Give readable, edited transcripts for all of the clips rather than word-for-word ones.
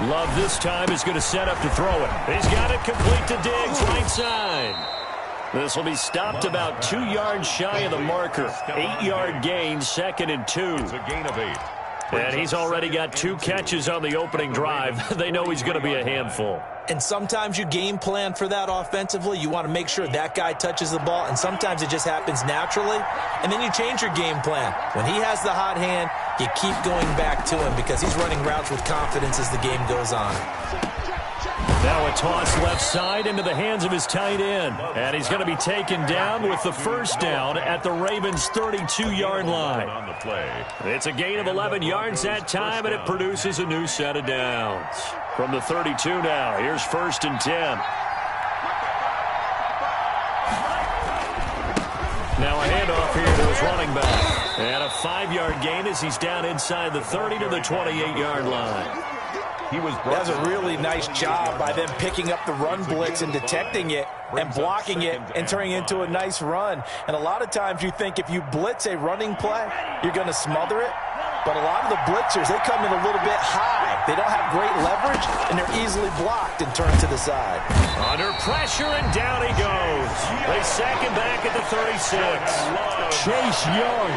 Love this time is going to set up to throw it. He's got it complete to Diggs, right side. This will be stopped about 2 yards shy of the marker. 8-yard gain, 2nd and 2. It's a gain of 8. And he's already got 2 catches on the opening drive. They know he's going to be a handful. And sometimes you game plan for that offensively. You want to make sure that guy touches the ball, and sometimes it just happens naturally. And then you change your game plan. When he has the hot hand, you keep going back to him because he's running routes with confidence as the game goes on. Now a toss left side into the hands of his tight end. And he's going to be taken down with the first down at the Ravens' 32-yard line. On the play. It's a gain of 11 yards that time, and it produces a new set of downs. From the 32 now, here's 1st and 10. Now a handoff here to his running back. And a 5-yard gain as he's down inside the 30 to the 28-yard line. That's a really nice job by them picking up the run blitz and detecting it and blocking it and turning it into a nice run. And a lot of times you think if you blitz a running play, you're going to smother it. But a lot of the blitzers, they come in a little bit high. They don't have great leverage, and they're easily blocked and turned to the side. Under pressure, and down he goes. They sack him back at the 36. Chase Young.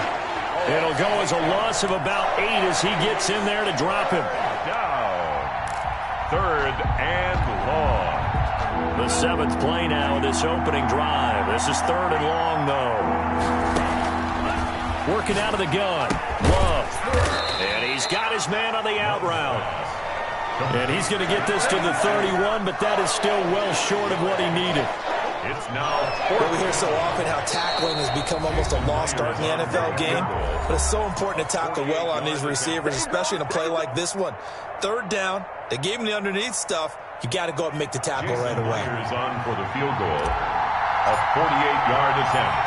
It'll go as a loss of about 8 as he gets in there to drop him. 3rd and long. The 7th play now of this opening drive. This is 3rd and long, though. Working out of the gun. Love. And he's got his man on the out route. And he's going to get this to the 31, but that is still well short of what he needed. It's now. We hear so often how tackling has become almost a lost art in the NFL game. But it's so important to tackle well on these receivers, especially in a play like this one. 3rd down. They gave him the underneath stuff. You got to go up and make the tackle right away. Is on for the field goal. A 48-yard attempt.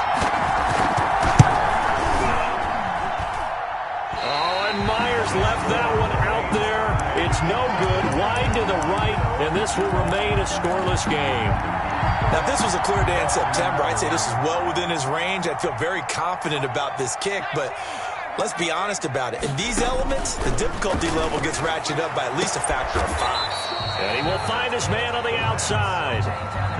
Oh, and Myers left that one out there. It's no good. Wide to the right, and this will remain a scoreless game. Now, if this was a clear day in September, I'd say this is well within his range. I'd feel very confident about this kick, but let's be honest about it. In these elements, the difficulty level gets ratcheted up by at least a factor of 5. And he will find his man on the outside.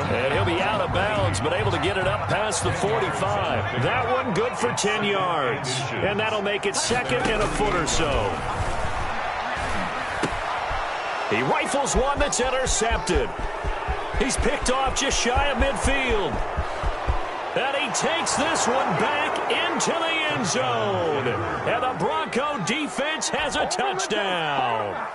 And he'll be out of bounds, but able to get it up past the 45. That one good for 10 yards. And that'll make it 2nd and a foot or so. He rifles one that's intercepted. He's picked off just shy of midfield. And he takes this one back into the end zone. And the Bronco defense has a touchdown.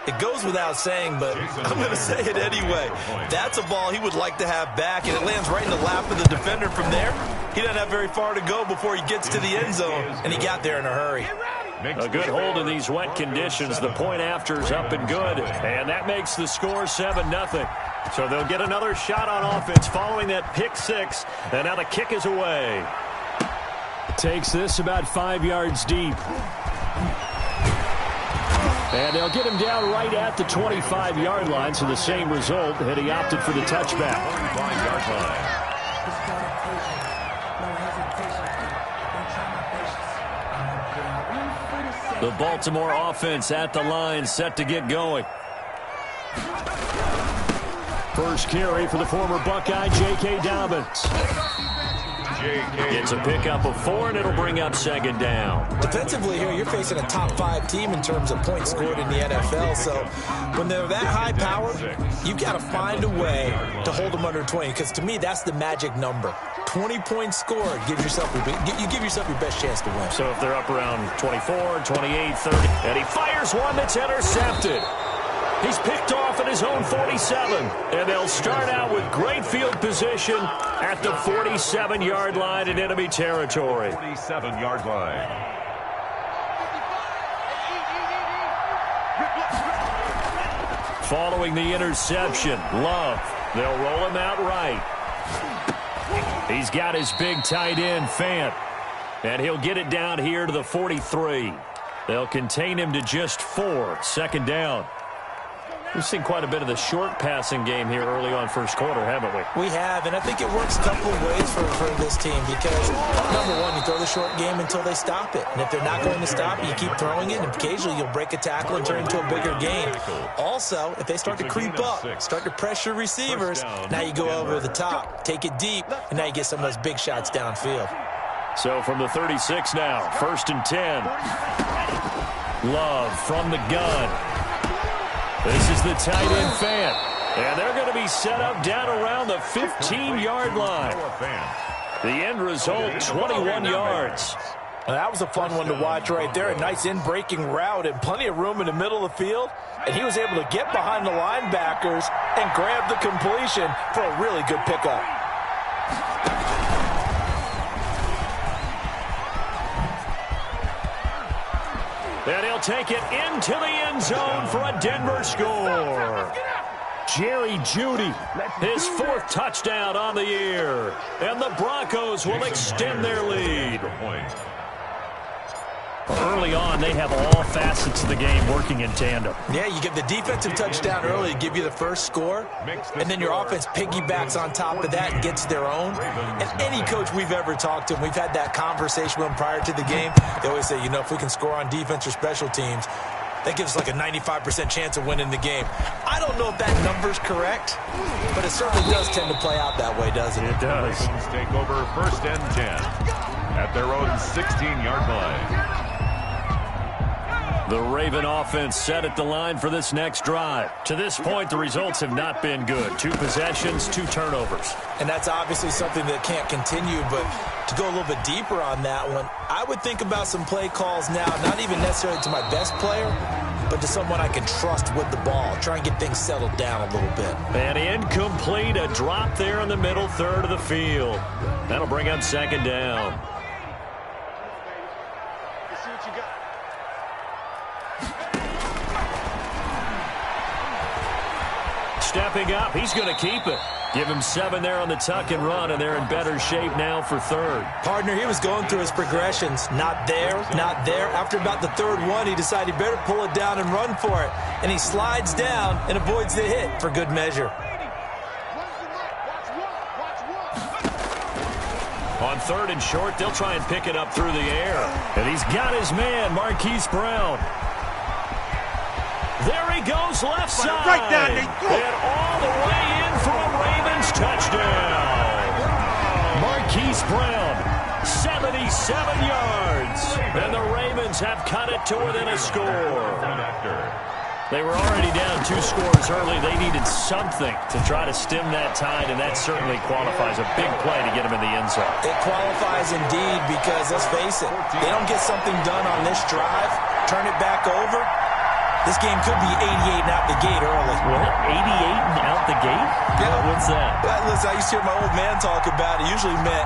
It goes without saying, but I'm going to say it anyway. That's a ball he would like to have back, and it lands right in the lap of the defender from there. He doesn't have very far to go before he gets to the end zone, and he got there in a hurry. A good hold in these wet conditions. The point after's up and good, and that makes the score 7-0. So they'll get another shot on offense following that pick 6, and now the kick is away. Takes this about 5 yards deep. And they'll get him down right at the 25-yard line, so the same result, and he opted for the touchback. 25-yard line. The Baltimore offense at the line, set to get going. First carry for the former Buckeye, J.K. Dobbins. It's a pickup of 4, and it'll bring up 2nd down. Defensively here, you're facing a top 5 team in terms of points scored in the NFL. So when they're that high powered, you've got to find a way to hold them under 20. Because to me, that's the magic number. 20 points scored gives yourself you give yourself your best chance to win. So if they're up around 24, 28, 30, and he fires one that's intercepted. He's picked off at his own 47, and they'll start out with great field position at the 47-yard line in enemy territory. 47-yard line. Following the interception, Love. They'll roll him out right. He's got his big tight end, Fant, and he'll get it down here to the 43. They'll contain him to just 4, 2nd down. We've seen quite a bit of the short passing game here early on first quarter, haven't we? We have, and I think it works a couple of ways for this team because, number one, you throw the short game until they stop it. And if they're not going to stop it, you keep throwing it, and occasionally you'll break a tackle and turn it into a bigger game. Also, if they start to creep up, start to pressure receivers, now you go over the top, take it deep, and now you get some of those big shots downfield. So from the 36 now, 1st and 10. Love from the gun. This is the tight end fan. And they're going to be set up down around the 15-yard line. The end result, 21 yards. Well, that was a fun one to watch right there. A nice in-breaking route and plenty of room in the middle of the field. And he was able to get behind the linebackers and grab the completion for a really good pickup. And he'll take it into the end zone for a Denver score. Jerry Jeudy, his 4th touchdown on the year. And the Broncos will extend their lead. Early on, they have all facets of the game working in tandem. Yeah, you get the defensive touchdown early to give you the first score, and then your offense piggybacks on top of that and gets their own. And any coach we've ever talked to, and we've had that conversation with them prior to the game, they always say, you know, if we can score on defense or special teams, that gives us like a 95% chance of winning the game. I don't know if that number's correct, but it certainly does tend to play out that way, doesn't it? It does. Take over 1st and 10 at their own 16-yard line. The Raven offense set at the line for this next drive. To this point, the results have not been good. 2 possessions, 2 turnovers. And that's obviously something that can't continue, but to go a little bit deeper on that one, I would think about some play calls now, not even necessarily to my best player, but to someone I can trust with the ball. Try and get things settled down a little bit. And incomplete, a drop there in the middle third of the field. That'll bring up 2nd down. Stepping up, he's going to keep it. Give him 7 there on the tuck and run, and they're in better shape now for 3rd. Partner, he was going through his progressions. Not there, not there. After about the 3rd one, he decided he better pull it down and run for it. And he slides down and avoids the hit for good measure. On 3rd and short, they'll try and pick it up through the air. And he's got his man, Marquise Brown. There he goes, left side. Right down there. And all the way in for a Ravens touchdown. Marquise Brown, 77 yards. And the Ravens have cut it to within a score. They were already down 2 scores early. They needed something to try to stem that tide, and that certainly qualifies a big play to get them in the end zone. It qualifies indeed because, let's face it, they don't get something done on this drive, turn it back over, this game could be 88 and out the gate early. What? 88 and out the gate? Yeah. What's that? Listen, I used to hear my old man talk about it. It usually meant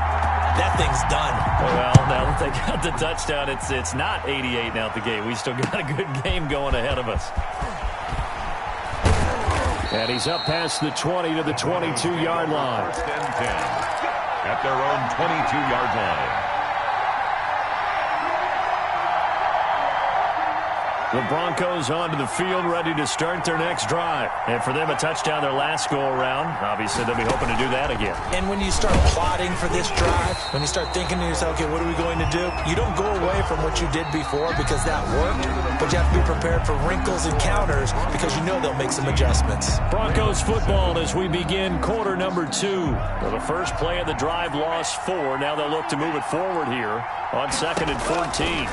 that thing's done. Well, now that they got the touchdown, it's not 88 and out the gate. We still got a good game going ahead of us. And he's up past the 20 to the 22-yard line. 1st and 10 at their own 22-yard line. The Broncos onto the field, ready to start their next drive. And for them, a touchdown their last go-around. Obviously, they'll be hoping to do that again. And when you start plotting for this drive, when you start thinking to yourself, okay, what are we going to do? You don't go away from what you did before because that worked, but you have to be prepared for wrinkles and counters because you know they'll make some adjustments. Broncos football as we begin quarter number 2. Well, the first play of the drive lost 4. Now they'll look to move it forward here on 2nd and 14.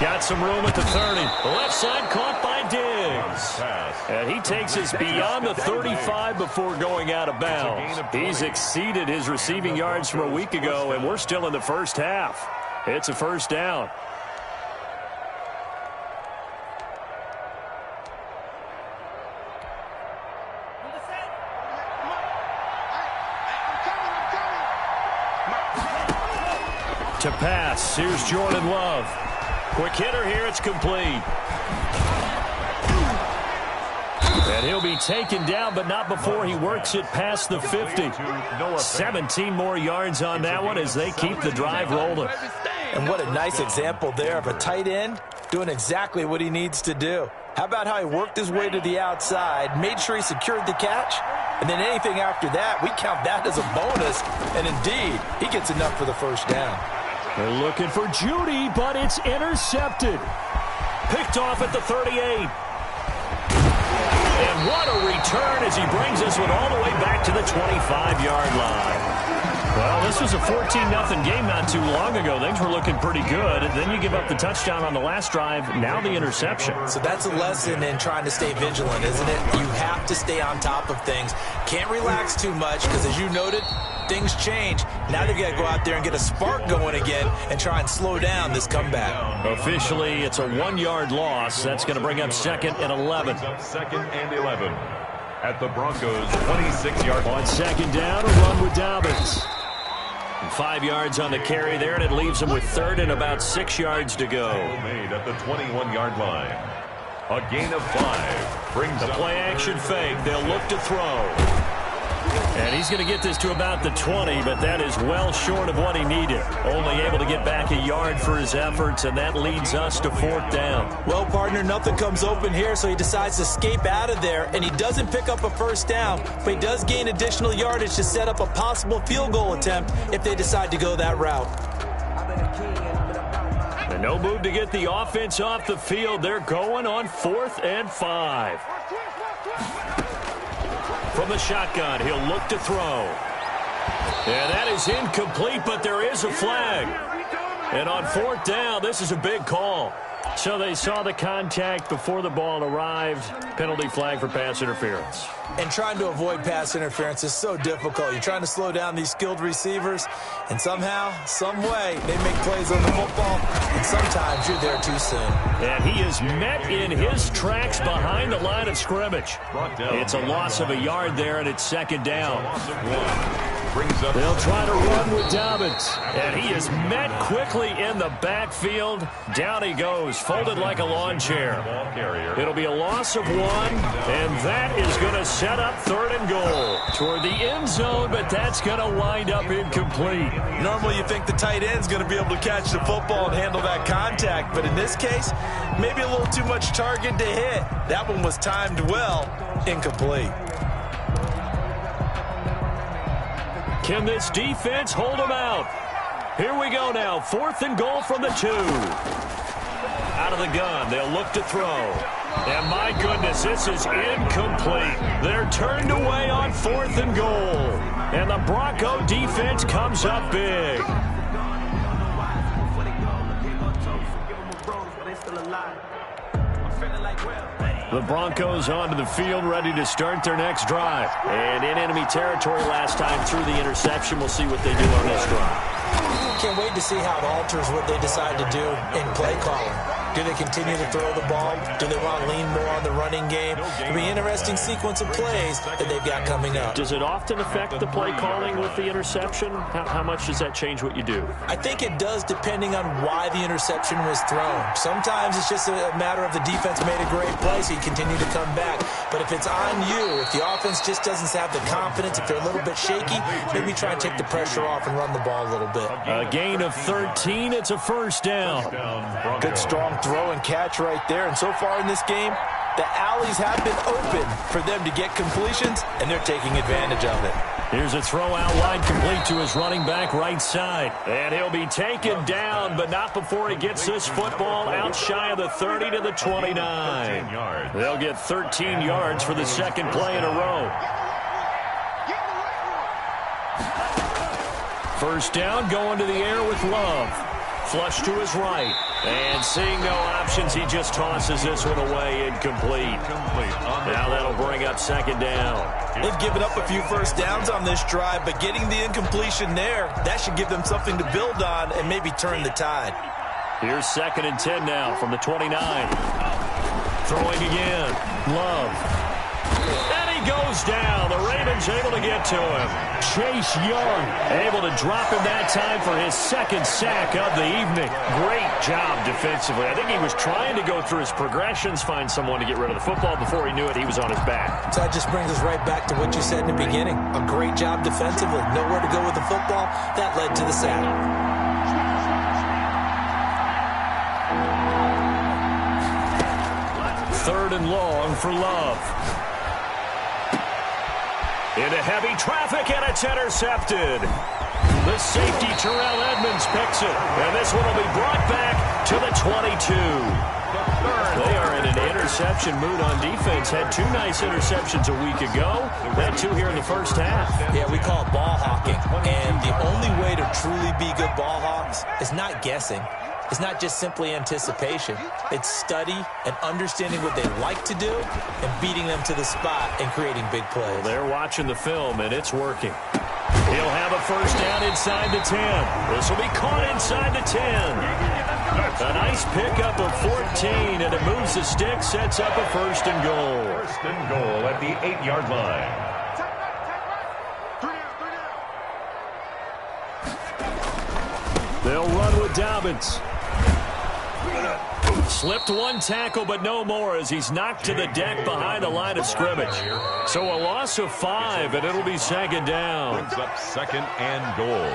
Got some room at the 30. Left side caught by Diggs. And he takes us beyond the 35 before going out of bounds. He's exceeded his receiving yards from a week ago, and we're still in the first half. It's a 1st down. To pass, here's Jordan Love. Quick hitter here, it's complete. And he'll be taken down, but not before he works it past the 50. 17 more yards on that one as they keep the drive rolling. And what a nice example there of a tight end doing exactly what he needs to do. How about how he worked his way to the outside, made sure he secured the catch, and then anything after that, we count that as a bonus. And indeed, he gets enough for the first down. They're looking for Judy, but it's intercepted. Picked off at the 38. And what a return as he brings this one all the way back to the 25-yard line. Well, this was a 14-0 game not too long ago. Things were looking pretty good. And then you give up the touchdown on the last drive, now the interception. So that's a lesson in trying to stay vigilant, isn't it? You have to stay on top of things. Can't relax too much because, as you noted, things change. Now they've got to go out there and get a spark going again and try and slow down this comeback. Officially, it's a 1-yard loss. That's going to bring up 2nd and 11. Second and 11 at the Broncos' 26-yard line. On 2nd down, a run with Dobbins. 5 yards on the carry there, and it leaves them with 3rd and about 6 yards to go. Made at the 21-yard line. A gain of 5 brings the play-action fake. They'll look to throw. And he's going to get this to about the 20, but that is well short of what he needed. Only able to get back a yard for his efforts, and that leads us to 4th down. Well, partner, nothing comes open here, so he decides to escape out of there, and he doesn't pick up a first down, but he does gain additional yardage to set up a possible field goal attempt if they decide to go that route. And no move to get the offense off the field. They're going on 4th and 5. From the shotgun, he'll look to throw. And that is incomplete, but there is a flag. And on 4th down, this is a big call. So they saw the contact before the ball arrived. Penalty flag for pass interference. And trying to avoid pass interference is so difficult. You're trying to slow down these skilled receivers, and somehow, some way, they make plays on the football, and sometimes you're there too soon. And he is met in his tracks behind the line of scrimmage. It's a loss of a yard there, and it's 2nd down. They'll try to run with Dobbins. And he is met quickly in the backfield. Down he goes, folded like a lawn chair. It'll be a loss of 1, and that is going to set up 3rd and goal toward the end zone, but that's going to wind up incomplete. Normally you think the tight end's going to be able to catch the football and handle that contact, but in this case, maybe a little too much target to hit. That one was timed well, incomplete. Can this defense hold them out? Here we go now. 4th and goal from the 2. Out of the gun. They'll look to throw. And my goodness, this is incomplete. They're turned away on 4th and goal. And the Bronco defense comes up big. The Broncos onto the field, ready to start their next drive. And in enemy territory last time through the interception. We'll see what they do on this drive. Can't wait to see how it alters what they decide to do in play calling. Do they continue to throw the ball? Do they want to lean more on the running game? It'll be an interesting sequence of plays that they've got coming up. Does it often affect the play calling with the interception? How much does that change what you do? I think it does, depending on why the interception was thrown. Sometimes it's just a matter of the defense made a great play, so you continue to come back. But if it's on you, if the offense just doesn't have the confidence, if they're a little bit shaky, maybe try and take the pressure off and run the ball a little bit. A gain of 13. It's a 1st down. Good strong throw and catch right there. And so far in this game, the alleys have been open for them to get completions, and they're taking advantage of it. Here's a throw out wide, complete to his running back right side. And he'll be taken down, but not before he gets this football out shy of the 30 to the 29. They'll get 13 yards for the 2nd play in a row. 1st down, going to the air with Love. Flush to his right. And seeing no options, he just tosses this one away, incomplete. Now that'll bring up 2nd down. They've given up a few first downs on this drive, but getting the incompletion there, that should give them something to build on and maybe turn the tide. Here's 2nd and 10 now from the 29. Throwing again. Love. And he goes down. The Ravens able to get to him. Chase Young able to drop him that time for his 2nd sack of the evening. Great job defensively. I think he was trying to go through his progressions, find someone to get rid of the football. Before he knew it, he was on his back. So that just brings us right back to what you said in the beginning. A great job defensively. Nowhere to go with the football. That led to the sack. 3rd and long for Love. Into heavy traffic, and it's intercepted. The safety, Terrell Edmonds, picks it. And this one will be brought back to the 22. They are in an interception mood on defense. Had 2 nice interceptions a week ago. Had 2 here in the first half. Yeah, we call it ball hawking. And the only way to truly be good ball hawks is not guessing. It's not just simply anticipation. It's study and understanding what they like to do and beating them to the spot and creating big plays. Well, they're watching the film, and it's working. He'll have a first down inside the 10. This will be caught inside the 10. A nice pickup of 14, and it moves the stick, sets up a 1st and goal. 1st and goal at the 8-yard line. They'll run with Dobbins. Slipped 1 tackle, but no more as he's knocked to the deck behind the line of scrimmage. So a loss of 5, and it'll be 2nd down. Brings up 2nd and goal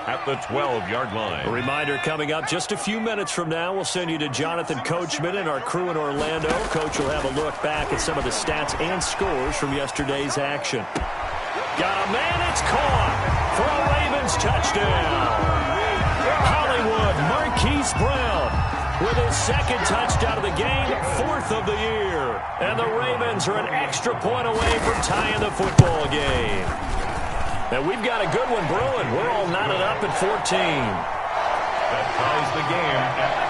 at the 12-yard line. A reminder coming up just a few minutes from now. We'll send you to Jonathan Coachman and our crew in Orlando. Coach will have a look back at some of the stats and scores from yesterday's action. Got a man, it's caught for a Ravens touchdown. Hollywood Marquise Brown with his 2nd touchdown of the game, 4th of the year. And the Ravens are an extra point away from tying the football game. And we've got a good one brewing. We're all knotted up at 14. That ties the game at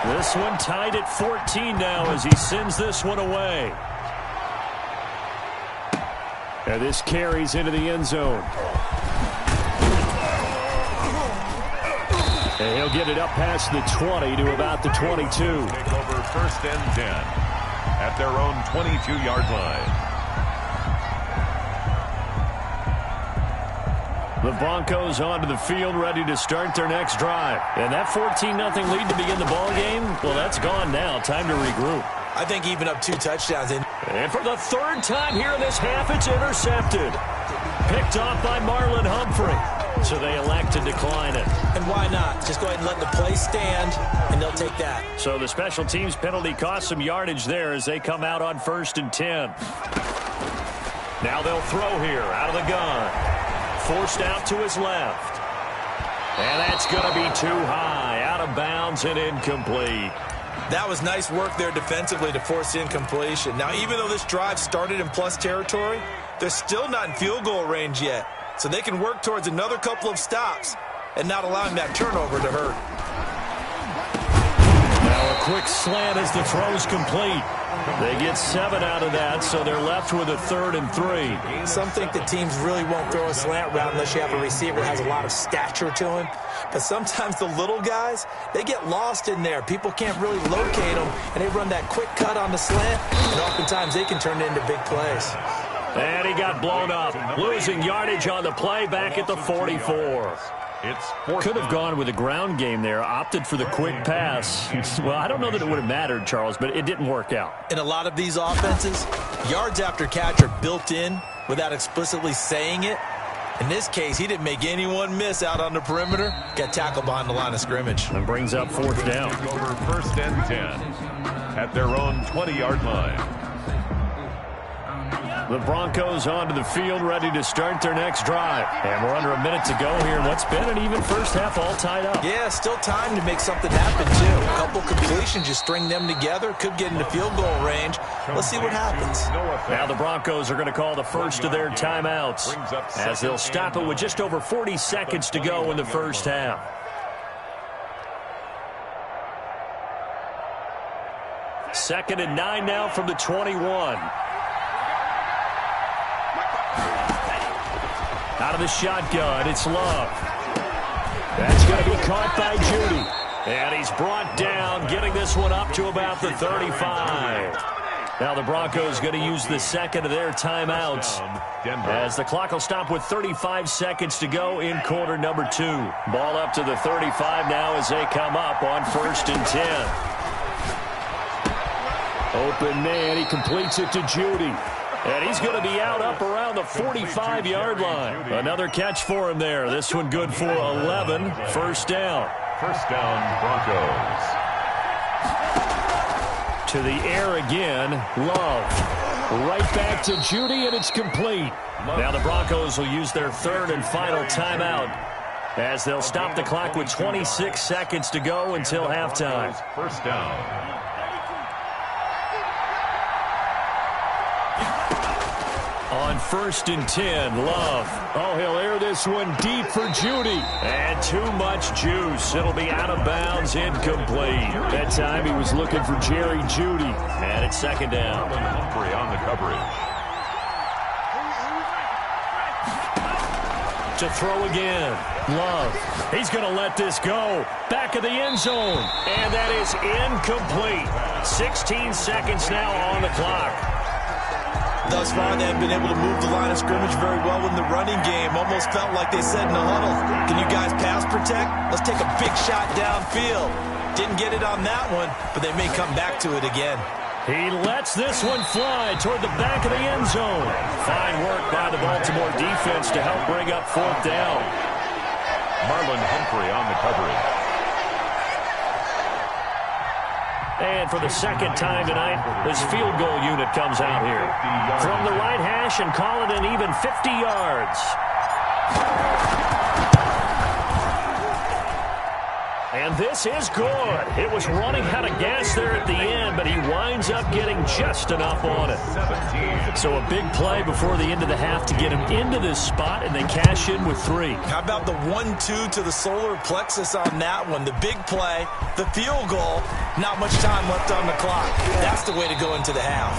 14. This one tied at 14 now as he sends this one away. And this carries into the end zone. And he'll get it up past the 20 to about the 22. Take over 1st and 10 at their own 22-yard line. The Broncos onto the field, ready to start their next drive. And that 14-0 lead to begin the ball game, well, that's gone now. Time to regroup. I think even up 2 touchdowns in. And for the 3rd time here in this half, it's intercepted. Picked off by Marlon Humphrey. So they elect to decline it. And why not? Just go ahead and let the play stand, and they'll take that. So the special teams penalty cost some yardage there as they come out on 1st and 10. Now they'll throw here out of the gun. Forced out to his left. And that's going to be too high. Out of bounds and incomplete. That was nice work there defensively to force incompletion. Now, even though this drive started in plus territory, they're still not in field goal range yet. So they can work towards another couple of stops and not allowing that turnover to hurt. Now a quick slant as the throw's complete. They get 7 out of that, so they're left with a 3rd and 3. Some think that teams really won't throw a slant route unless you have a receiver that has a lot of stature to him. But sometimes the little guys, they get lost in there. People can't really locate them, and they run that quick cut on the slant, and oftentimes they can turn it into big plays. And he got blown up, losing yardage on the play back at the 44. Could have gone with a ground game there, opted for the quick pass. Well, I don't know that it would have mattered, Charles, but it didn't work out. In a lot of these offenses, yards after catch are built in without explicitly saying it. In this case, he didn't make anyone miss out on the perimeter. Got tackled behind the line of scrimmage. And brings up 4th down. Over 1st and 10 at their own 20-yard line. The Broncos onto the field, ready to start their next drive. And we're under a minute to go here in what's been an even first half, all tied up. Yeah, still time to make something happen, too. A couple completions, just string them together. Could get into field goal range. Let's see what happens. Now the Broncos are going to call the first of their timeouts as they'll stop it with just over 40 seconds to go in the first half. Second and 9 now from the 21. Out of the shotgun, it's Love. That's going to be caught by Judy. And he's brought down, getting this one up to about the 35. Now the Broncos going to use the second of their timeouts as the clock will stop with 35 seconds to go in quarter number 2. Ball up to the 35 now as they come up on 1st and 10. Open man, he completes it to Judy. And he's going to be out up around the 45-yard line. Another catch for him there. This one good for 11. First down. First down, Broncos. To the air again. Love. Right back to Judy, and it's complete. Now the Broncos will use their third and final timeout as they'll stop the clock with 26 seconds to go until halftime. First down. On 1st and 10, Love. Oh, he'll air this one deep for Judy. And too much juice. It'll be out of bounds, incomplete. That time he was looking for Jerry Judy. And it's second down. Humphrey on the coverage. To throw again. Love. He's going to let this go. Back of the end zone. And that is incomplete. 16 seconds now on the clock. Thus far, they have been able to move the line of scrimmage very well in the running game. Almost felt like they said in the huddle, can you guys pass protect? Let's take a big shot downfield. Didn't get it on that one, but they may come back to it again. He lets this one fly toward the back of the end zone. Fine work by the Baltimore defense to help bring up fourth down. Marlon Humphrey on the coverage. And for the second time tonight, this field goal unit comes out here. From the right hash and call it an even 50 yards. And this is good. It was running out of gas there at the end, but he winds up getting just enough on it. So a big play before the end of the half to get him into this spot, and they cash in with 3. How about the 1-2 to the solar plexus on that one? The big play, the field goal, not much time left on the clock. That's the way to go into the half.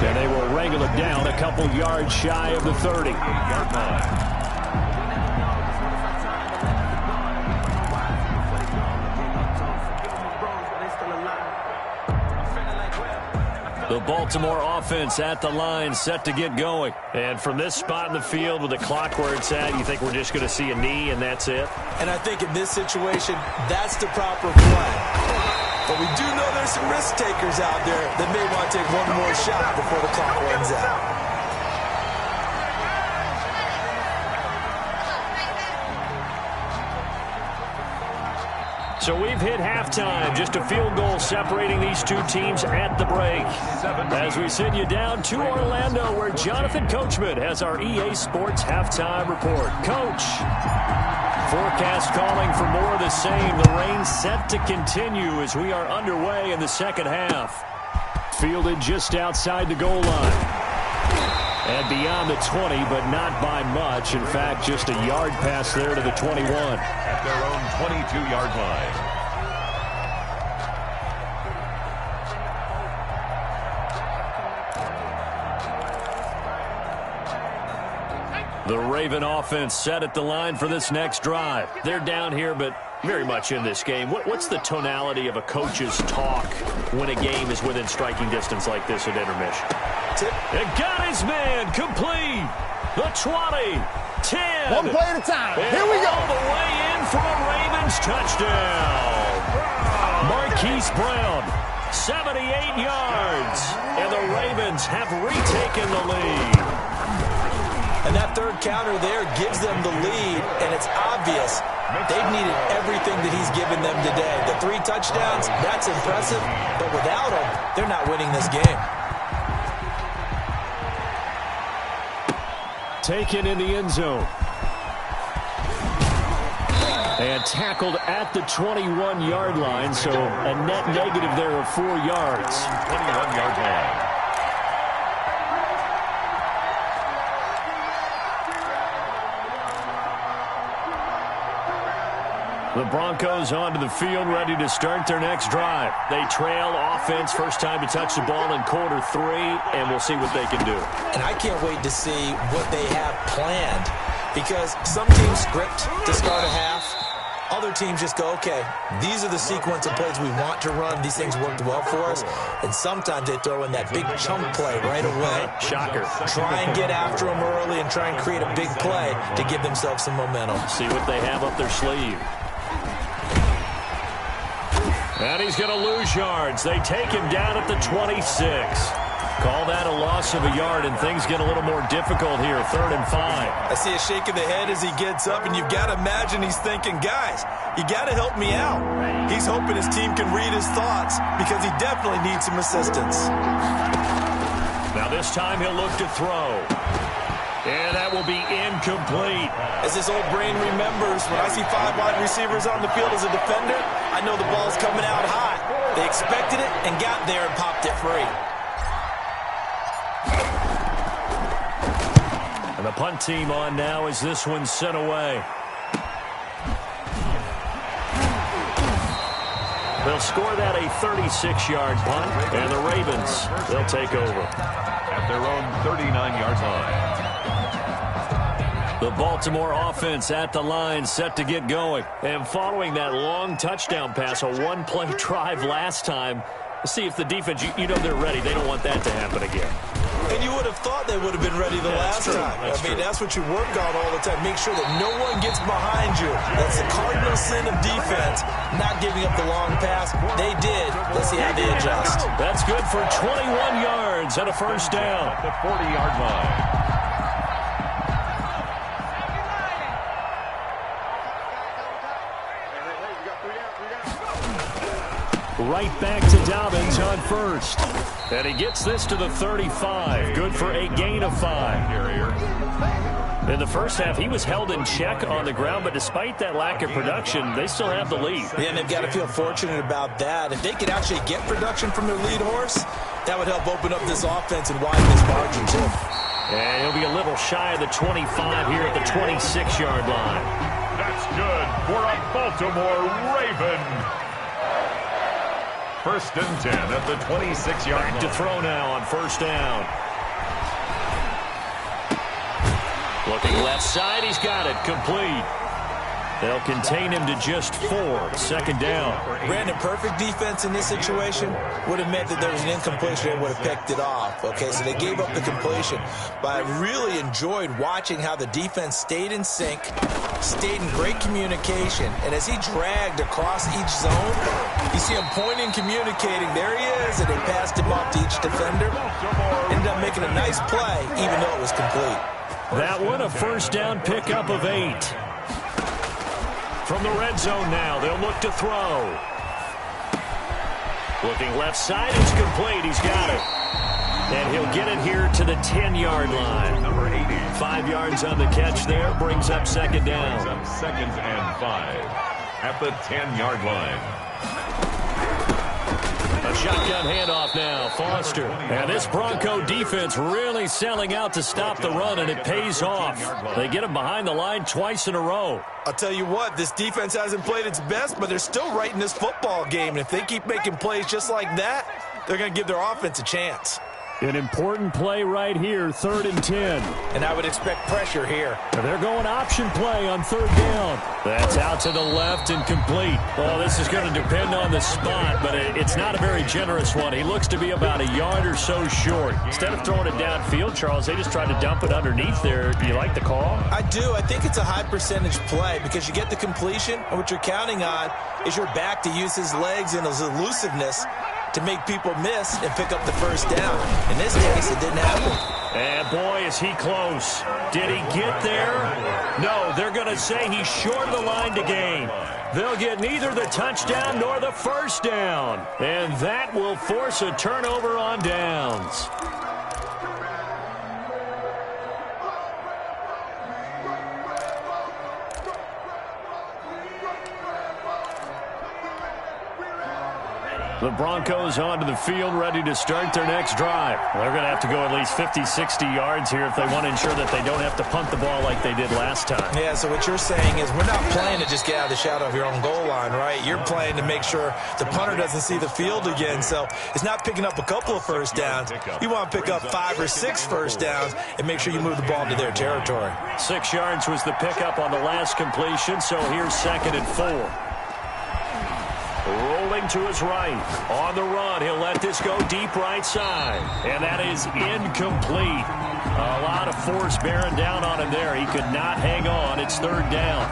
And they will wrangle it down a couple yards shy of the 30. The Baltimore offense at the line, set to get going. And from this spot in the field with the clock where it's at, you think we're just going to see a knee and that's it? And I think in this situation, that's the proper play. But we do know there's some risk takers out there that may want to take one more shot before the clock runs out. So we've hit halftime. Just a field goal separating these two teams at the break. As we send you down to Orlando, where Jonathan Coachman has our EA Sports halftime report. Coach, forecast calling for more of the same. The rain set to continue as we are underway in the second half. Fielded just outside the goal line. And beyond the 20, but not by much. In fact, just a yard pass there to the 21. At their own 22-yard line. The Raven offense set at the line for this next drive. They're down here, but very much in this game. What's the tonality of a coach's talk when a game is within striking distance like this at intermission? And got his man complete. The 20, 10. One play at a time. Here we go. All the way in for a Ravens touchdown. Marquise Brown, 78 yards. And the Ravens have retaken the lead. And that third counter there gives them the lead, and it's obvious they've needed everything that he's given them today. The 3 touchdowns, that's impressive, but without him, they're not winning this game. Taken in the end zone. And tackled at the 21-yard line, so a net negative there of 4 yards. 21-yard line. The Broncos onto the field, ready to start their next drive. They trail offense, first time to touch the ball in quarter 3, and we'll see what they can do. And I can't wait to see what they have planned, because some teams script to start a half. Other teams just go, okay, these are the sequence of plays we want to run. These things worked well for us. And sometimes they throw in that big chunk play right away. Shocker. Try and get after them early and try and create a big play to give themselves some momentum. See what they have up their sleeve. And he's going to lose yards. They take him down at the 26. Call that a loss of a yard, and things get a little more difficult here. 3rd and 5. I see a shake of the head as he gets up, and you've got to imagine he's thinking, guys, you got to help me out. He's hoping his team can read his thoughts because he definitely needs some assistance. Now this time he'll look to throw. And that will be incomplete. As his old brain remembers, when I see 5 wide receivers on the field as a defender, I know the ball's coming out hot. They expected it and got there and popped it free. And the punt team on now as this one's sent away. They'll score that a 36-yard punt, and the Ravens, they'll take over. At their own 39-yard line. The Baltimore offense at the line, set to get going. And following that long touchdown pass, a one-play drive last time, let's see if the defense, you know they're ready. They don't want that to happen again. And you would have thought they would have been ready the last time. That's what you work on all the time. Make sure that no one gets behind you. That's the cardinal sin of defense, not giving up the long pass. They did. Let's see how they adjust. That's good for 21 yards and a first down. At the 40-yard line. Right back to Dobbins on first. And he gets this to the 35. Good for a gain of 5. In the first half, he was held in check on the ground, but despite that lack of production, they still have the lead. Yeah, and they've got to feel fortunate about that. If they could actually get production from their lead horse, that would help open up this offense and widen this margin, too. And he'll be a little shy of the 25 here at the 26-yard line. That's good for a Baltimore Raven. 1st and 10 at the 26-yard line. Back to throw now on first down. Looking left side, he's got it, complete. They'll contain him to just 4. 2nd down. Brandon, perfect defense in this situation would have meant that there was an incompletion and would have picked it off. Okay, so they gave up the completion. But I really enjoyed watching how the defense stayed in sync, stayed in great communication, and as he dragged across each zone, you see him pointing, communicating. There he is, and they passed him off to each defender. Ended up making a nice play, even though it was complete. That one, a first down pickup of 8. From the red zone now, they'll look to throw. Looking left side, it's complete. He's got it. And he'll get it here to the 10-yard line. Number 80. 5 yards on the catch there, brings up 2nd down. Brings up 2nd and 5 at the 10-yard line. A shotgun handoff now, Foster. And this Bronco defense really selling out to stop the run, and it pays off. They get him behind the line twice in a row. I'll tell you what, this defense hasn't played its best, but they're still right in this football game. And if they keep making plays just like that, they're going to give their offense a chance. An important play right here, 3rd and 10. And I would expect pressure here. They're going option play on 3rd down. That's out to the left and complete. Well, this is going to depend on the spot, but it's not a very generous one. He looks to be about a yard or so short. Instead of throwing it downfield, Charles, they just tried to dump it underneath there. Do you like the call? I do. I think it's a high percentage play because you get the completion, and what you're counting on is your back to use his legs and his elusiveness to make people miss and pick up the first down. In this case, it didn't happen. And boy, is he close. Did he get there? No, they're going to say he's short of the line to gain. They'll get neither the touchdown nor the first down. And that will force a turnover on downs. The Broncos onto the field, ready to start their next drive. They're going to have to go at least 50, 60 yards here if they want to ensure that they don't have to punt the ball like they did last time. Yeah, so what you're saying is we're not playing to just get out of the shadow of your own goal line, right? You're playing to make sure the punter doesn't see the field again. So it's not picking up a couple of first downs. You want to pick up 5 or 6 first downs and make sure you move the ball into their territory. 6 yards was the pickup on the last completion, so here's 2nd and 4. Rolling to his right. On the run, he'll let this go deep right side. And that is incomplete. A lot of force bearing down on him there. He could not hang on. It's 3rd down.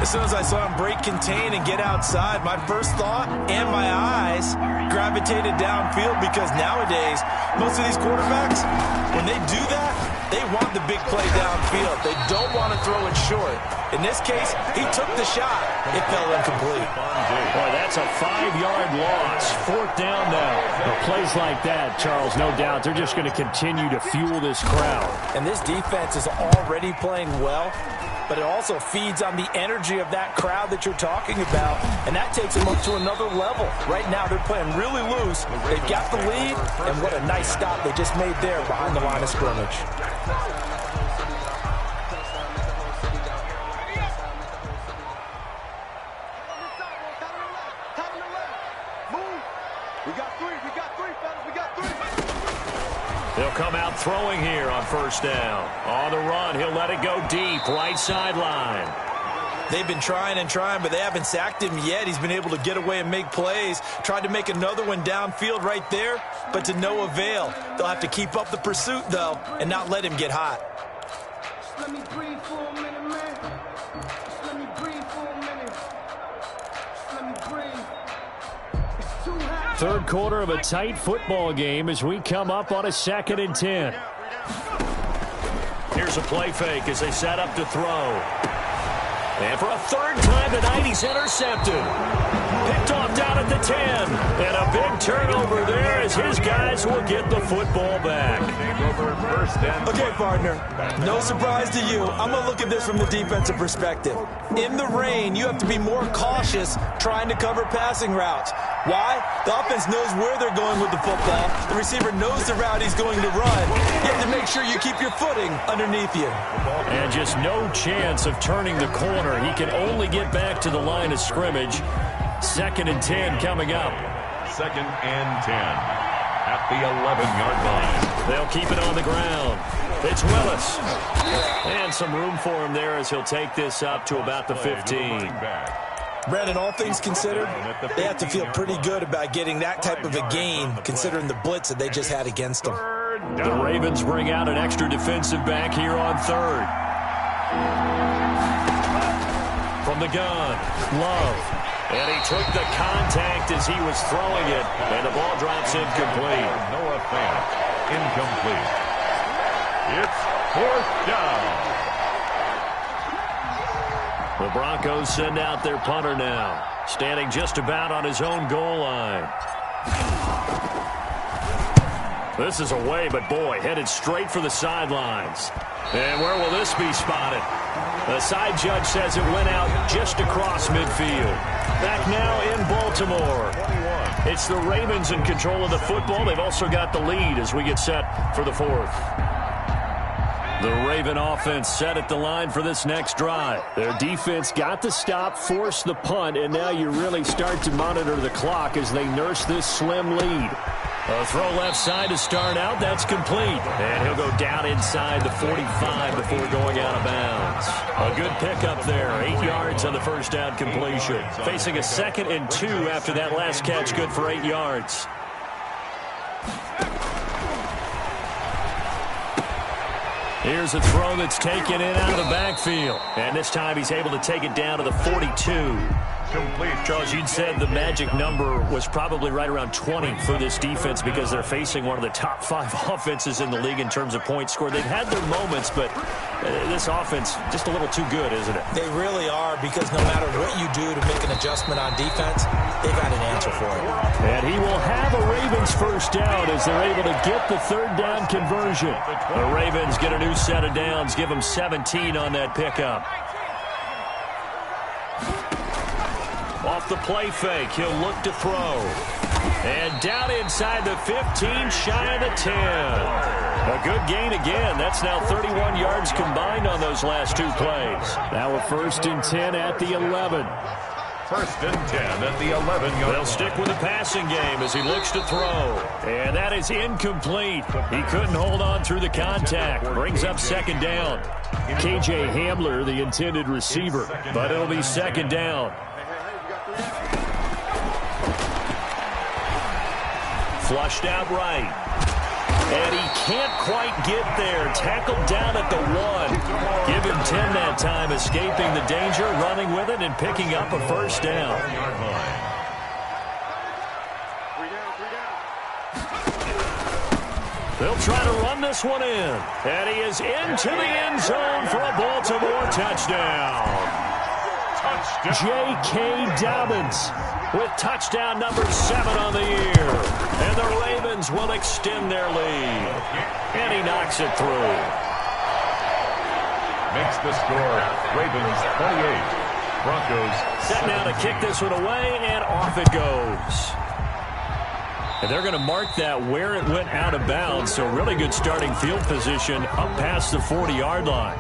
As soon as I saw him break contain and get outside, my first thought and my eyes gravitated downfield, because nowadays, most of these quarterbacks, when they do that, they want the big play downfield. They don't want to throw it short. In this case, he took the shot. It fell incomplete. Boy, that's a 5-yard loss. 4th down now. Well, plays like that, Charles, no doubt, they're just going to continue to fuel this crowd. And this defense is already playing well, but it also feeds on the energy of that crowd that you're talking about, and that takes them up to another level. Right now, they're playing really loose. They've got the lead, and what a nice stop they just made there behind the line of scrimmage. They'll come out throwing here on 1st down. On the run, he'll let it go deep, right sideline. They've been trying and trying, but they haven't sacked him yet. He's been able to get away and make plays. Tried to make another one downfield right there, but to no avail. They'll have to keep up the pursuit, though, and not let him get hot. Just let me breathe for a minute, man. Just let me breathe for a minute. Just let me breathe. It's too hot. 3rd quarter of a tight football game as we come up on a 2nd and 10. Here's a play fake as they set up to throw. And for a 3rd time tonight, he's intercepted. Picked off down at the 10. And a big turnover there as his guys will get the football back. Okay, partner, no surprise to you. I'm going to look at this from the defensive perspective. In the rain, you have to be more cautious trying to cover passing routes. Why? The offense knows where they're going with the football. The receiver knows the route he's going to run. You have to make sure you keep your footing underneath you. And just no chance of turning the corner. He can only get back to the line of scrimmage. 2nd and 10 coming up. 2nd and 10 at the 11-yard line. They'll keep it on the ground. It's Willis. And some room for him there as he'll take this up to about the 15. Brandon, all things considered, they have to feel pretty good about getting that type of a gain, considering the blitz that they just had against them. The Ravens bring out an extra defensive back here on 3rd. From the gun, Love. And he took the contact as he was throwing it, and the ball drops incomplete. Noah Fant, incomplete. It's 4th down. The Broncos send out their punter now, standing just about on his own goal line. This is away, but boy, headed straight for the sidelines. And where will this be spotted? The side judge says it went out just across midfield. Back now in Baltimore. It's the Ravens in control of the football. They've also got the lead as we get set for the 4th. The Raven offense set at the line for this next drive. Their defense got the stop, forced the punt, and now you really start to monitor the clock as they nurse this slim lead. A throw left side to start out. That's complete. And he'll go down inside the 45 before going out of bounds. A good pickup there. 8 yards on the 1st down completion. Facing a 2nd and 2 after that last catch. Good for 8 yards. Here's a throw that's taken in out of the backfield. And this time he's able to take it down to the 42. Complete. Charles, you'd said the magic number was probably right around 20 for this defense because they're facing one of the top 5 offenses in the league in terms of points scored. They've had their moments, but this offense just a little too good, isn't it? They really are, because no matter what you do to make an adjustment on defense, they've got an answer for it. And he will have a Ravens 1st down as they're able to get the 3rd down conversion. The Ravens get a new set of downs, give them 17 on that pickup. Off the play fake, he'll look to throw. And down inside the 15, shy of the 10. A good gain again. That's now 31 yards combined on those last 2 plays. Now a 1st and 10 at the 11. 1st and 10 at the 11-yard. They'll stick with the passing game as he looks to throw. And that is incomplete. He couldn't hold on through the contact. Brings up 2nd down. KJ Hamler, the intended receiver. But it'll be 2nd down. Flushed out right. And he can't quite get there. Tackled down at the 1. Give him 10 that time, escaping the danger, running with it, and picking up a first down. They'll try to run this one in. And he is into the end zone for a Baltimore touchdown. J.K. Dobbins with touchdown number 7 on the year. And the Ravens will extend their lead. And he knocks it through. Makes the score Ravens 28. Broncos set now to kick this one away, and off it goes. And they're going to mark that where it went out of bounds, so really good starting field position up past the 40-yard line.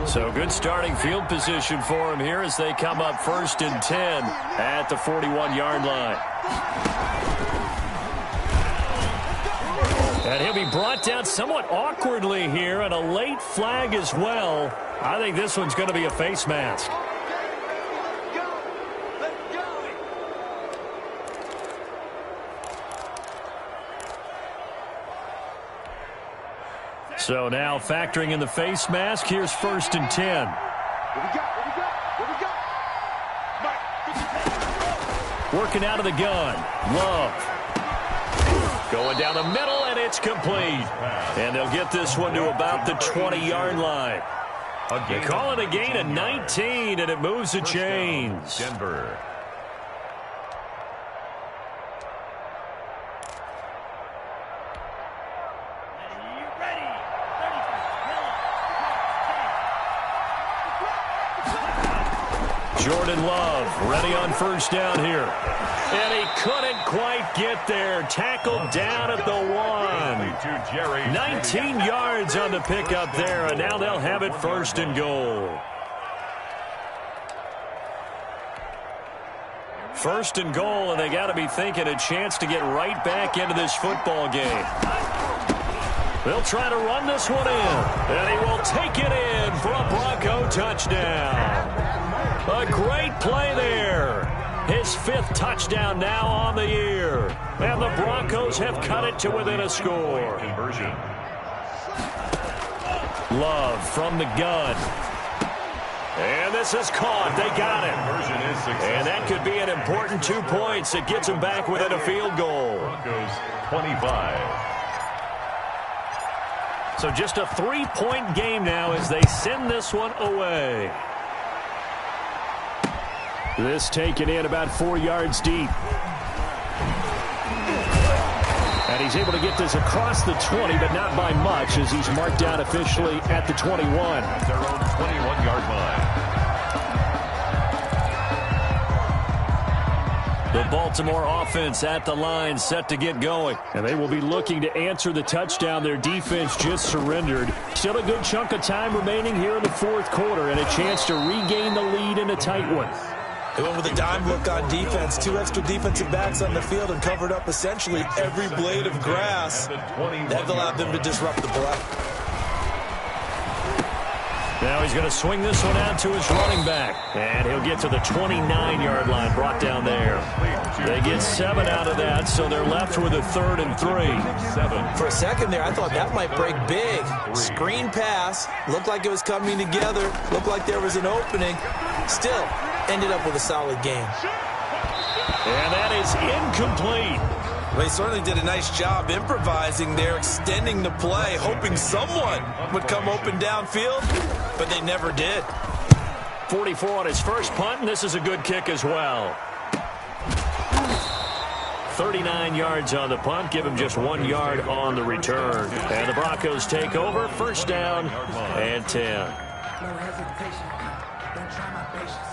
So good starting field position for him here as they come up 1st and 10 at the 41-yard line. And he'll be brought down somewhat awkwardly here, and a late flag as well. I think this one's going to be a face mask. So now factoring in the face mask, here's 1st and 10. Working out of the gun. Love. Going down the middle, and it's complete. And they'll get this one to about the 20-yard line. They call it a gain of 19, and it moves the chains. Denver. Jordan Love ready on 1st down here. And he couldn't quite get there. Tackled down at the 1. 19 yards on the pickup there, and now they'll have it 1st and goal. 1st and goal, and they got to be thinking a chance to get right back into this football game. They'll try to run this one in, and he will take it in for a Bronco touchdown. A great play there. His 5th touchdown now on the year. And the Broncos have cut it to within a score. Conversion. Love from the gun. And this is caught. They got it. And that could be an important 2 points. It gets them back within a field goal. Broncos 25. So just a 3-point game now as they send this one away. This taken in about 4 yards deep. And he's able to get this across the 20, but not by much, as he's marked down officially at the 21. At their own 21-yard line. The Baltimore offense at the line, set to get going. And they will be looking to answer the touchdown their defense just surrendered. Still a good chunk of time remaining here in the 4th quarter, and a chance to regain the lead in a tight one. They went with a dime look on defense. 2 extra defensive backs on the field and covered up essentially every blade of grass. That allowed them to disrupt the play. Now he's going to swing this one out to his running back. And he'll get to the 29-yard line, brought down there. They get 7 out of that, so they're left with a 3rd and 3. For a second there, I thought that might break big. Screen pass. Looked like it was coming together. Looked like there was an opening. Still, ended up with a solid game. And that is incomplete. They certainly did a nice job improvising there, extending the play, hoping someone would come open downfield, but they never did. 44 on his first punt, and this is a good kick as well. 39 yards on the punt, give him just 1 yard on the return. And the Broncos take over, 1st down and 10. No hesitation. Don't try my patience.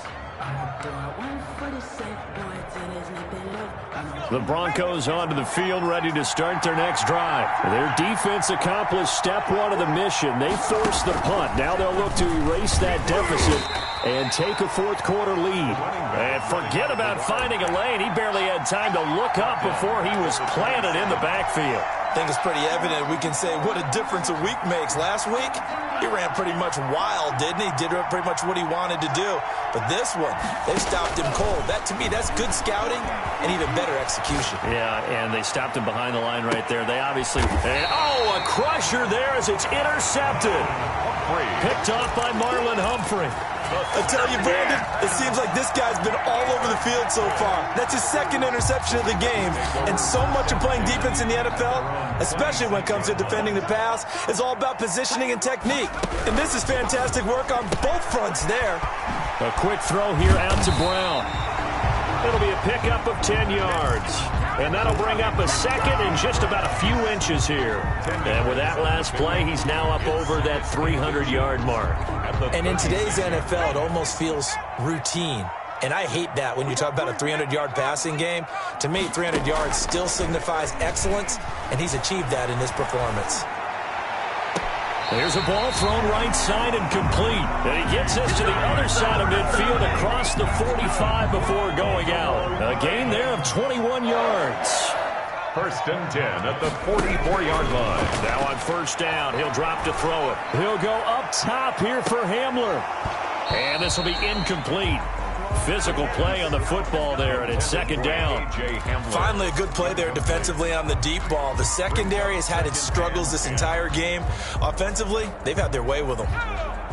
Do I want for the sake, boy, till there's nothing left. The Broncos onto the field, ready to start their next drive. Their defense accomplished step 1 of the mission. They forced the punt. Now they'll look to erase that deficit and take a fourth-quarter lead. And forget about finding a lane. He barely had time to look up before he was planted in the backfield. I think it's pretty evident. We can say what a difference a week makes. Last week, he ran pretty much wild, didn't he? Did pretty much what he wanted to do. But this one, they stopped him cold. That, to me, that's good scouting and even better execution. Yeah, and they stopped him behind the line right there. They obviously... And, a crusher there as it's intercepted. Picked off by Marlon Humphrey. I tell you, Brandon, it seems like this guy's been all over the field so far. That's his second interception of the game. And so much of playing defense in the NFL, especially when it comes to defending the pass, is all about positioning and technique. And this is fantastic work on both fronts there. A quick throw here out to Brown. It'll be a pickup of 10 yards. And that'll bring up a second and just about a few inches here. And with that last play, he's now up over that 300-yard mark. And in today's NFL, it almost feels routine. And I hate that when you talk about a 300-yard passing game. To me, 300 yards still signifies excellence, and he's achieved that in this performance. There's a ball thrown right side and complete. And he gets this to the other side of midfield across the 45 before going out. A gain there of 21 yards. First and 10 at the 44-yard line. Now on first down, he'll drop to throw it. He'll go up top here for Hamler. And this will be incomplete. Physical play on the football there, and it's second down. Finally, a good play there defensively on the deep ball. The secondary has had its struggles this entire game. Offensively, they've had their way with them.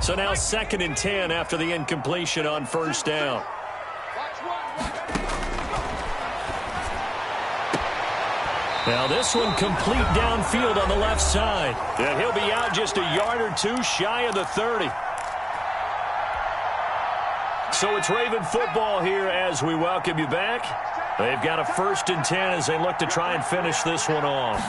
So now second and 10 after the incompletion on first down. Now this one complete downfield on the left side. And he'll be out just a yard or two shy of the 30. So it's Raven football here as we welcome you back. They've got a first and 10 as they look to try and finish this one off.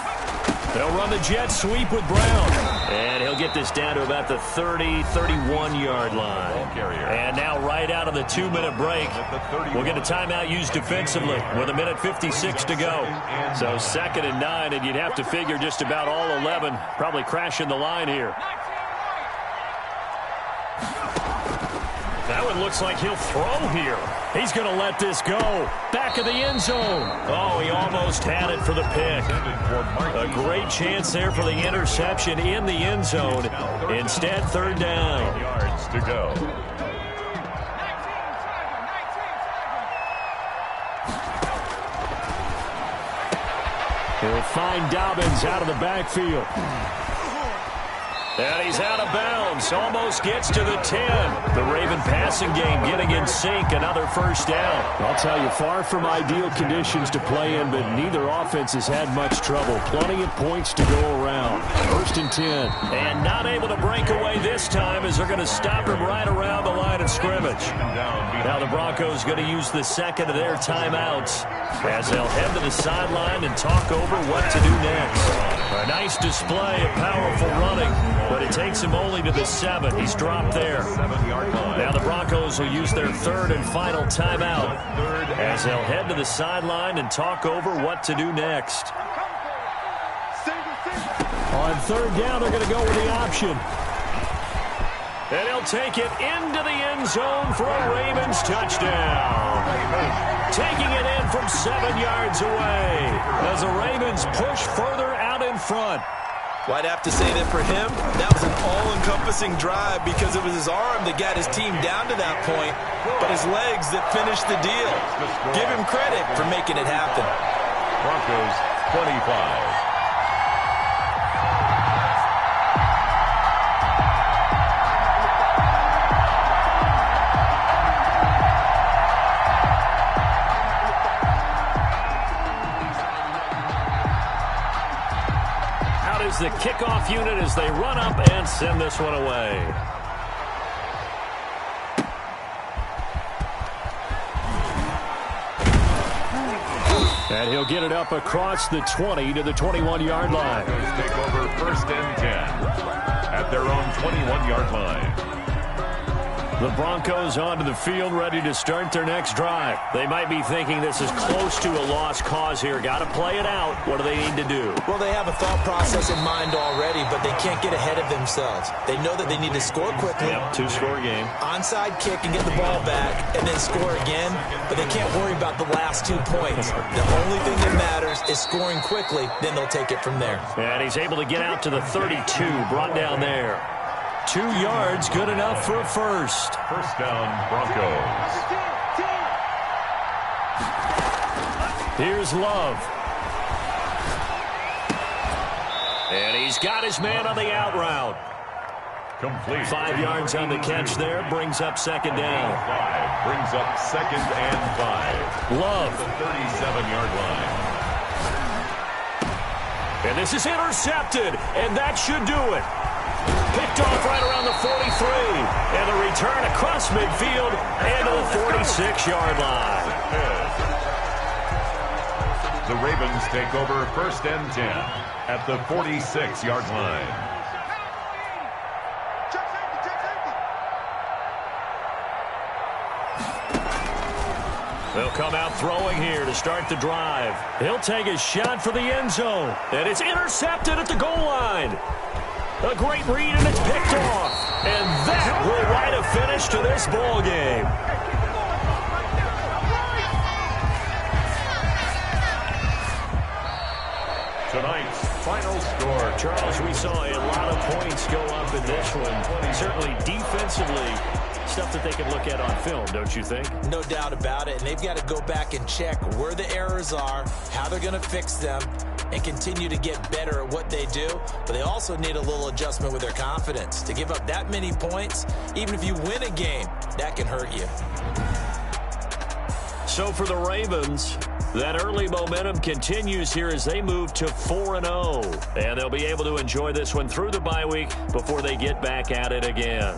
They'll run the jet sweep with Brown. And he'll get this down to about the 30-31-yard line. And now right out of the 2-minute break, we'll get a timeout used defensively with 1:56 to go. So second and 9, and you'd have to figure just about all 11 probably crashing the line here. That one looks like he'll throw here. He's going to let this go. Back of the end zone. Oh, he almost had it for the pick. A great chance there for the interception in the end zone. Instead, third down. Yards to go. He'll find Dobbins out of the backfield. And he's out of bounds. Almost gets to the 10. The Raven passing game getting in sync. Another first down. I'll tell you, far from ideal conditions to play in, but neither offense has had much trouble. Plenty of points to go around. First and 10. And not able to break away this time as they're going to stop him right around the line of scrimmage. Now the Broncos going to use the second of their timeouts as they'll head to the sideline and talk over what to do next. A nice display of powerful running, but it takes him only to the 7. He's dropped there. Now the Broncos will use their third and final timeout as they'll head to the sideline and talk over what to do next. On third down, they're going to go with the option. And he'll take it into the end zone for a Ravens touchdown. Taking it in from 7 yards away as the Ravens push further out in front. Well, I'd have to say that for him, that was an all-encompassing drive because it was his arm that got his team down to that point, but his legs that finished the deal. Give him credit for making it happen. Broncos 25. The kickoff unit as they run up and send this one away. And he'll get it up across the 20 to the 21-yard line. Take over first and 10 at their own 21-yard line. The Broncos onto the field, ready to start their next drive. They might be thinking this is close to a lost cause here. Got to play it out. What do they need to do? Well, they have a thought process in mind already, but they can't get ahead of themselves. They know that they need to score quickly. Yep, two-score game. Onside kick and get the ball back, and then score again. But they can't worry about the last 2 points. The only thing that matters is scoring quickly. Then they'll take it from there. And he's able to get out to the 32, brought down there. 2 yards, good enough for a first. First down, Broncos. Here's Love. And he's got his man on the out route. Complete. 5 yards on the catch there, brings up second down. 5 brings up second and 5. Love. The 37-yard line. And this is intercepted, and that should do it. Picked off right around the 43. And the return across midfield and to the 46-yard line. The Ravens take over first and 10 at the 46-yard line. They'll come out throwing here to start the drive. He'll take a shot for the end zone. And it's intercepted at the goal line. A great read, and it's picked off. And that will write a finish to this ball game. Tonight's final score. Charles, we saw a lot of points go up in this one. Certainly defensively, stuff that they can look at on film, don't you think? No doubt about it. And they've got to go back and check where the errors are, how they're going to fix them, and continue to get better at what they do. But they also need a little adjustment with their confidence. To give up that many points, even if you win a game, that can hurt you. So for the Ravens, that early momentum continues here as they move to 4-0. And they'll be able to enjoy this one through the bye week before they get back at it again.